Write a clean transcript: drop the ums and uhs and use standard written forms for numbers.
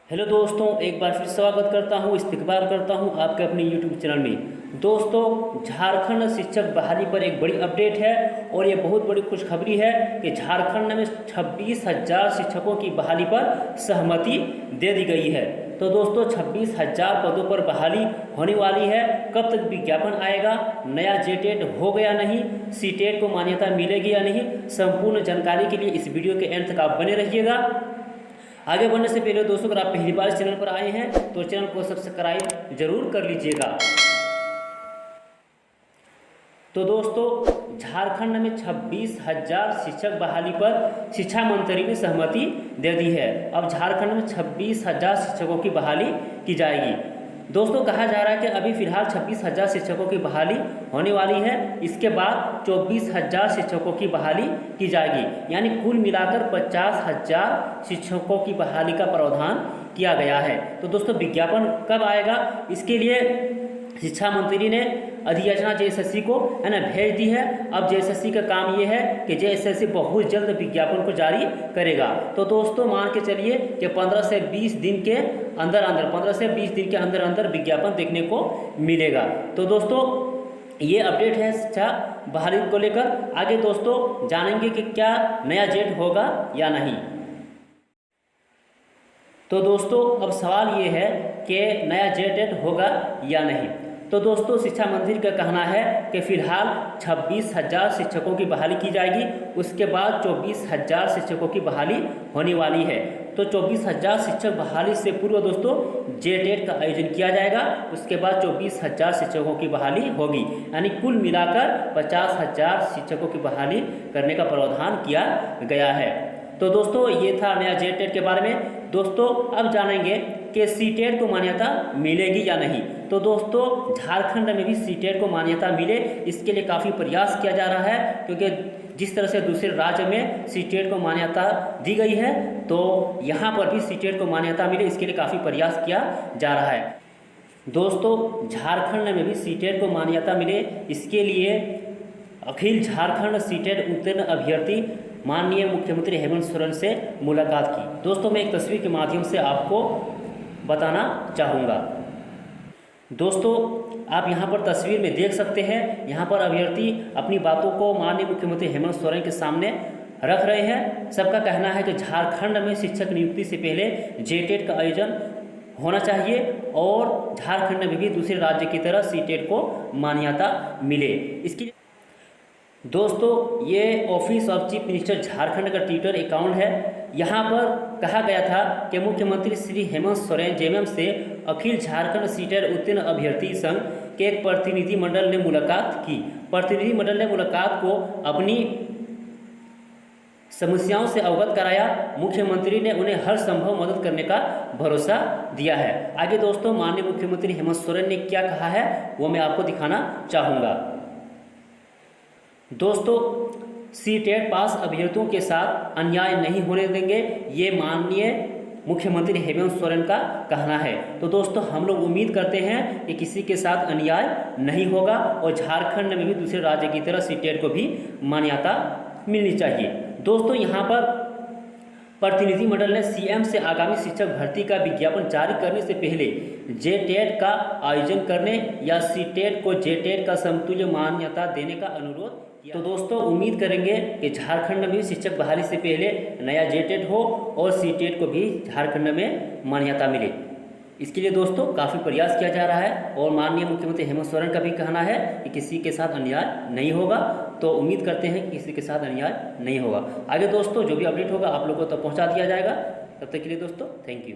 Hello दोस्तों, एक बार फिर स्वागत करता हूं, इस्तकबाल करता हूं आपके अपने यूट्यूब चैनल में। दोस्तों, झारखंड शिक्षक बहाली पर एक बड़ी अपडेट है और ये बहुत बड़ी खुशखबरी है कि झारखंड में 26,000 शिक्षकों की बहाली पर सहमति दे दी गई है। तो दोस्तों, 26,000 पदों पर बहाली होने वाली है। कब तक विज्ञापन आएगा, नया जेटेट हो गया नहीं, सीटेट को मान्यता मिलेगी या नहीं, संपूर्ण जानकारी के लिए इस वीडियो के एंड तक आप बने रहिएगा। आगे बढ़ने से पहले दोस्तों, अगर आप पहली बार इस चैनल पर आए हैं तो चैनल को सब्सक्राइब जरूर कर लीजिएगा। तो दोस्तों, झारखंड में 26,000 शिक्षक बहाली पर शिक्षा मंत्री ने सहमति दे दी है। अब झारखंड में 26,000 शिक्षकों की बहाली की जाएगी। दोस्तों, कहा जा रहा है कि अभी फिलहाल 26,000 शिक्षकों की बहाली होने वाली है। इसके बाद 24,000 शिक्षकों की बहाली की जाएगी, यानी कुल मिलाकर 50,000 शिक्षकों की बहाली का प्रावधान किया गया है। तो दोस्तों, विज्ञापन कब आएगा, इसके लिए शिक्षा मंत्री ने अधिसूचना जेएसएससी को भेज दी है। अब जेएसएससी का काम ये है कि जेएसएससी बहुत जल्द विज्ञापन को जारी करेगा। तो दोस्तों, मान के चलिए कि 15 से 20 दिन के अंदर अंदर विज्ञापन देखने को मिलेगा। तो दोस्तों, ये अपडेट है शिक्षा बहाली को लेकर। आगे दोस्तों जानेंगे कि क्या नया जेट होगा या नहीं। तो दोस्तों, अब सवाल ये है कि नया जेट होगा या नहीं। तो दोस्तों, शिक्षा मंत्री का कहना है कि फिलहाल 26,000 शिक्षकों की बहाली की जाएगी। उसके बाद 24,000 शिक्षकों की बहाली होने वाली है। तो 24,000 शिक्षक बहाली से पूर्व दोस्तों जेटेट का आयोजन किया जाएगा। उसके बाद 24,000 शिक्षकों की बहाली होगी, यानी कुल मिलाकर 50,000 शिक्षकों की बहाली करने का प्रावधान किया गया है। तो दोस्तों, ये था नया जेटेट के बारे में। दोस्तों, अब जानेंगे कि सीटेट को मान्यता मिलेगी या नहीं। तो दोस्तों, झारखंड में भी सीटेट को मान्यता मिले, इसके लिए काफ़ी प्रयास किया जा रहा है, क्योंकि जिस तरह से दूसरे राज्य में सीटेट को मान्यता दी गई है, तो यहाँ पर भी सीटेट को मान्यता मिले, इसके लिए काफ़ी प्रयास किया जा रहा है। दोस्तों, झारखंड में भी सीटेट को मान्यता मिले, इसके लिए अखिल झारखंड सीटेट उत्तीर्ण अभ्यर्थी माननीय मुख्यमंत्री हेमंत सोरेन से मुलाकात की। दोस्तों, मैं एक तस्वीर के माध्यम से आपको बताना चाहूँगा। दोस्तों, आप यहाँ पर तस्वीर में देख सकते हैं, यहाँ पर अभ्यर्थी अपनी बातों को माननीय मुख्यमंत्री हेमंत सोरेन के सामने रख रहे हैं। सबका कहना है कि झारखंड में शिक्षक नियुक्ति से पहले जेटेट का आयोजन होना चाहिए और झारखंड में भी दूसरे राज्य की तरह सीटेट को मान्यता मिले। इसकी दोस्तों, ये office of chief minister Jharkhand का ट्विटर अकाउंट है। यहाँ पर कहा गया था कि मुख्यमंत्री श्री हेमंत सोरेन जेएमएम से अखिल झारखंड सीटेट उत्तीर्ण अभ्यर्थी संघ के एक प्रतिनिधिमंडल ने मुलाकात की। प्रतिनिधिमंडल ने मुलाकात को अपनी समस्याओं से अवगत कराया। मुख्यमंत्री ने उन्हें हर संभव मदद करने का भरोसा दिया है। आगे दोस्तों, माननीय मुख्यमंत्री हेमंत सोरेन ने क्या कहा है वो मैं आपको दिखाना चाहूँगा। दोस्तों, सीटेट पास अभ्यर्थियों के साथ अन्याय नहीं होने देंगे, ये माननीय मुख्यमंत्री हेमंत सोरेन का कहना है। तो दोस्तों, हम लोग उम्मीद करते हैं कि किसी के साथ अन्याय नहीं होगा और झारखंड में भी दूसरे राज्य की तरह सीटेट को भी मान्यता मिलनी चाहिए। दोस्तों, यहाँ पर प्रतिनिधिमंडल ने सीएम से आगामी शिक्षक भर्ती का विज्ञापन जारी करने से पहले जेटेट का आयोजन करने या सीटेट को जेटेट का समतुल्य मान्यता देने का अनुरोध किया। तो दोस्तों, उम्मीद करेंगे कि झारखंड में भी शिक्षक बहाली से पहले नया जेटेट हो और सीटेट को भी झारखंड में मान्यता मिले। इसके लिए दोस्तों काफ़ी प्रयास किया जा रहा है और माननीय मुख्यमंत्री हेमंत सोरेन का भी कहना है कि किसी के साथ अन्याय नहीं होगा। तो उम्मीद करते हैं कि किसी के साथ अन्याय नहीं होगा। आगे दोस्तों जो भी अपडेट होगा आप लोगों को तक पहुंचा दिया जाएगा। तब तक के लिए दोस्तों थैंक यू।